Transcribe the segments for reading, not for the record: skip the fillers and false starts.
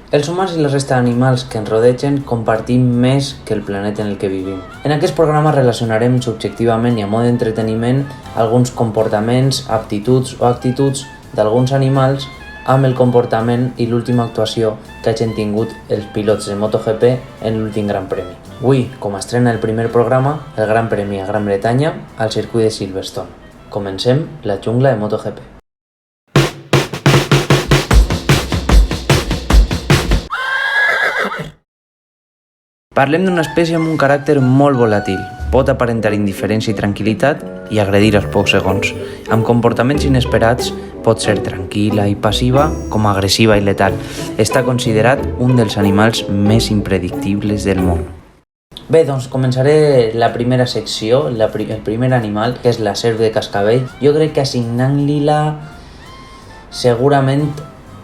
Els humans i la resta d'animals que ens rodegen compartim més que el planeta en el que vivim. En aquest programa relacionarem subjectivament i a mode d'entreteniment alguns comportaments, aptituds o actituds d'alguns animals amb el comportament i l'última actuació que hagin tingut els pilots de MotoGP en l'últim Gran Premi. Avui, com a estrena el primer programa, el Gran Premi a Gran Bretanya al circuit de Silverstone. Comencem la jungla de MotoGP. Parlem d'una espècie amb un caràcter molt volàtil. Pot aparentar indiferència i tranquil·litat i agredir als pocs segons. Amb comportaments inesperats, pot ser tranquil·la i passiva com agressiva i letal. Està considerat un dels animals més impredictibles del món. Bé, doncs començaré la primera secció, el primer animal, que és la serp de cascabell. Jo crec que assignant-li-la segurament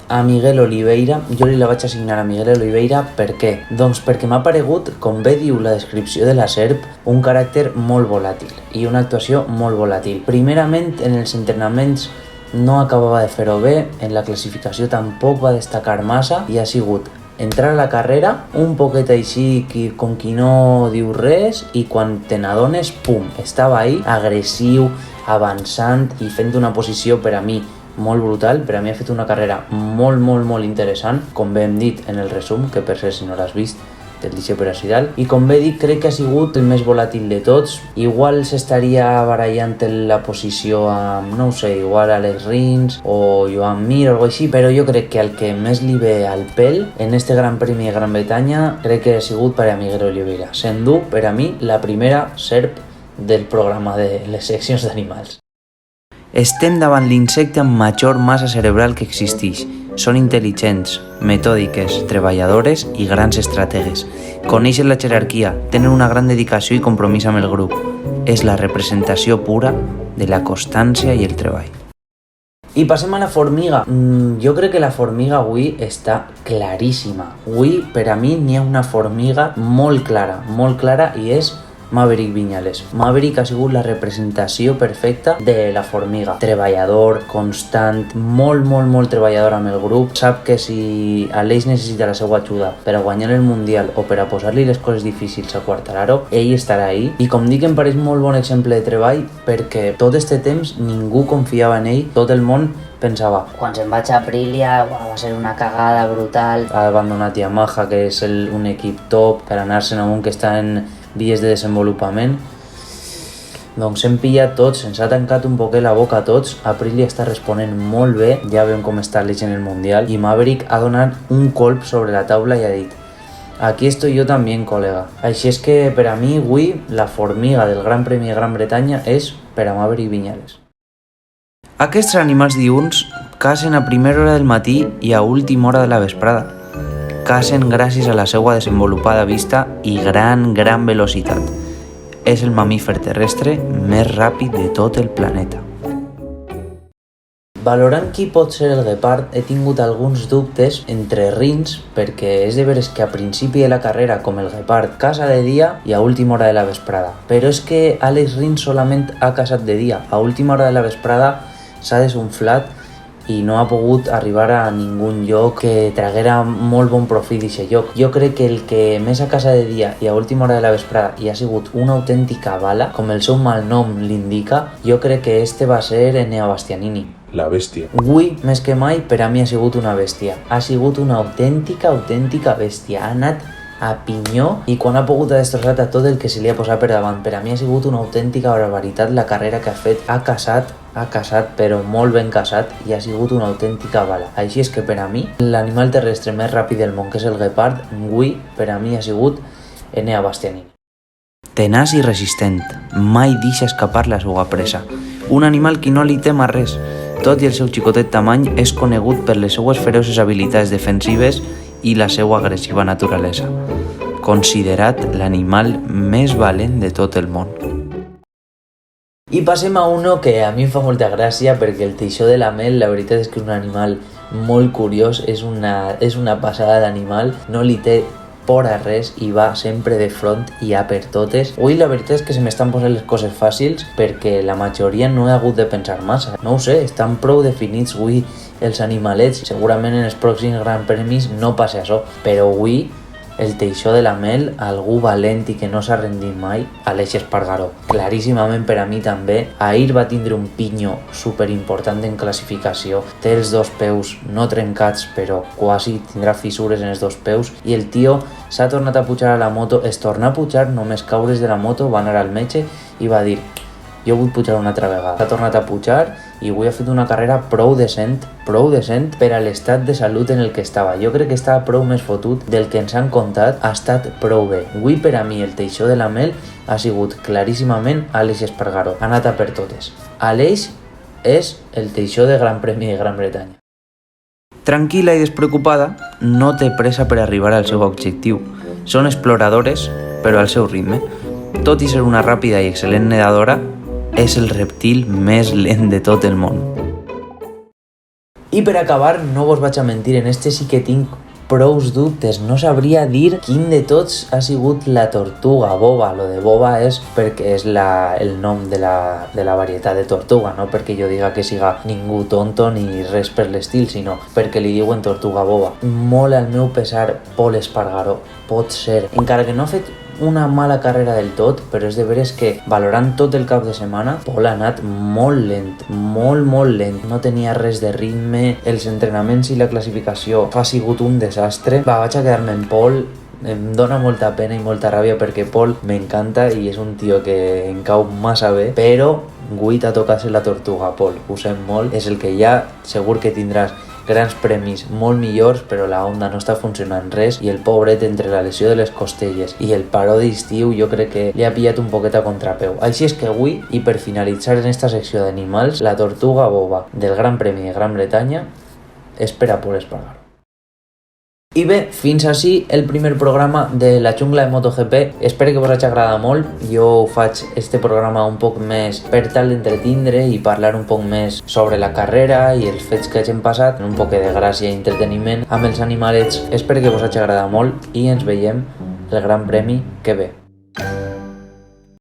a Miguel Oliveira. Jo li la vaig assignar a Miguel Oliveira. Per què? Doncs perquè m'ha paregut, com bé diu la descripció de la serp, un caràcter molt volàtil i una actuació molt volàtil. Primerament, en els entrenaments no acabava de fer-ho bé, en la classificació tampoc va destacar massa i ha sigut entrar a la carrera un poquet així com qui no diu res i quan te n'adones, pum, estava ahí, agressiu, avançant i fent una posició per a mi molt brutal. Per a mi ha fet una carrera molt interessant, com bé hem dit en el resum, que per cert si no l'has vist te'l deixo per així dalt. I com bé dic, crec que ha sigut el més volàtil de tots. Igual s'estaria barallant en la posició amb, no ho sé, igual Alex Rins o Joan Mir o alguna així, però jo crec que el que més li ve al pèl en este Gran Premi de Gran Bretanya crec que ha sigut per a Miguel Oliveira. S'endú per a mi la primera serp del programa de les seccions d'animals. Estem davant l'insecte amb major massa cerebral que existeix. Són intel·ligents, metòdiques, treballadores i grans estrategues. Coneixen la jerarquia, tenen una gran dedicació i compromís amb el grup. És la representació pura de la constància i el treball. I passem a la formiga. Jo crec que la formiga avui està claríssima. Avui, per a mi, n'hi ha una formiga molt clara i és Maverick Viñales. Maverick ha sigut la representació perfecta de la formiga. Treballador, constant, molt treballador amb el grup. Sap que si Aleix necessita la seva ajuda per a guanyar el Mundial o per a posar-li les coses difícils a Quartararo, ell estarà ahí. I com dic, em pareix molt bon exemple de treball perquè tot este temps ningú confiava en ell, tot el món pensava, quan se'n vaig a Aprilia va ser una cagada brutal. Ha abandonat Yamaha, que és un equip top, per anar-se'n a un que està en vies de desenvolupament. Doncs hem pillat tots, ens ha tancat un poquet la boca a tots. Aprilia està responent molt bé, ja veiem com està Aleix en el Mundial, i Maverick ha donat un colp sobre la taula i ha dit, aquí estoy yo también, colega. Així és que per a mi avui la formiga del Gran Premi de Gran Bretanya és per a Maverick Viñales. Aquests animals diürns cacen a primera hora del matí i a última hora de la vesprada. Cacen gràcies a la seva desenvolupada vista i gran velocitat. És el mamífer terrestre més ràpid de tot el planeta. Valorant qui pot ser el guepard, he tingut alguns dubtes entre Rins, perquè és de veres que a principi de la carrera, com el guepard, caça de dia i a última hora de la vesprada. Però és que Alex Rins solament ha caçat de dia. A última hora de la vesprada s'ha desunflat i no ha pogut arribar a ningun lloc que traguera molt bon profit d'aquest lloc. Jo crec que el que més a casa de dia i a última hora de la vesprada hi ha sigut una autèntica bala, com el seu malnom l'indica, jo crec que este va ser Enea Bastianini. La bèstia. Avui, més que mai, per a mi ha sigut una bèstia. Ha sigut una autèntica bèstia. Ha anat a pinyó i quan ha pogut ha destrossat a tot el que se li ha posat per davant. Per a mi ha sigut una autèntica barbaritat la carrera que ha fet. Ha caçat, però molt ben caçat, i ha sigut una autèntica bala. Així és que per a mi, l'animal terrestre més ràpid del món, que és el guepard, avui per a mi ha sigut Enea Bastianini. Tenaç i resistent, mai deixa escapar la seva presa. Un animal que no li tem a res. Tot i el seu xicotet tamany, és conegut per les seues feroces habilitats defensives i la seva agressiva naturalesa. Considerat l'animal més valent de tot el món. I passem a uno que a mi em fa molta gràcia perquè el teixó de la mel, la veritat és que és un animal molt curiós, és una passada d'animal, no li té por a res i va sempre de front i a per totes. Avui la veritat és que se m'estan posant les coses fàcils perquè la majoria no he hagut de pensar massa. No ho sé, estan prou definits avui els animalets. Segurament en els pròxims Gran Premis no passa això, però avui el teixó de la Mel, algú valent i que no s'ha rendit mai, Aleix Espargaró. Claríssimament per a mi també. Ahir va tindre un pinyo superimportant en classificació. Té els dos peus no trencats, però quasi tindrà fissures en els dos peus. I el tio s'ha tornat a pujar a la moto, es torna a pujar, només caure's de la moto, va anar al metge i va dir: jo vull pujar una altra vegada. S'ha tornat a pujar i avui ha fet una carrera prou decent per a l'estat de salut en el que estava. Jo crec que estava prou més fotut del que ens han contat, ha estat prou bé. Avui per a mi el teixó de la Mel ha sigut claríssimament Aleix Espargaró. Ha anat a per totes. Aleix és el teixó de Gran Premi de Gran Bretanya. Tranquil·la i despreocupada, no té pressa per arribar al seu objectiu. Són exploradores, però al seu ritme. Tot i ser una ràpida i excel·lent nedadora, és el reptil més lent de tot el món. I per acabar, no vos vaig a mentir, en este sí que tinc prous dubtes. No sabria dir quin de tots ha sigut la tortuga boba. Lo de boba és perquè és el nom de la varietat de tortuga, no perquè jo diga que siga ningú tonto ni res per l'estil, sinó perquè li diuen tortuga boba. Molt al meu pesar, Pol Espargaró. Pot ser. Encara que no ha fet una mala carrera del tot, però és de veres que valorant tot el cap de setmana, Pol ha anat molt lent, molt lent, no tenia res de ritme, els entrenaments i la classificació ha sigut un desastre. Vaig a quedar-me en Pol. Em dona molta pena i molta ràbia perquè Pol m'encanta i és un tio que em cau massa bé, però avui t'ha tocat ser la tortuga, Pol, ho sent molt, és el que hi ha, segur que tindràs grans premis molt millors, però la Honda no està funcionant res i el pobret entre la lesió de les costelles i el paró d'estiu jo crec que li ha pillat un poquet a contrapeu. Així és que avui, i per finalitzar en esta secció d'animals, la tortuga boba del Gran Premi de Gran Bretanya és per a Pol Espargaró. I bé, fins així el primer programa de la jungla de MotoGP. Espero que vos hagi agradat molt. Jo faig este programa un poc més per tal d'entretindre i parlar un poc més sobre la carrera i els fets que hagin passat, un poc de gràcia i entreteniment amb els animalets. Espero que vos hagi agradat molt i ens veiem el Gran Premi que ve.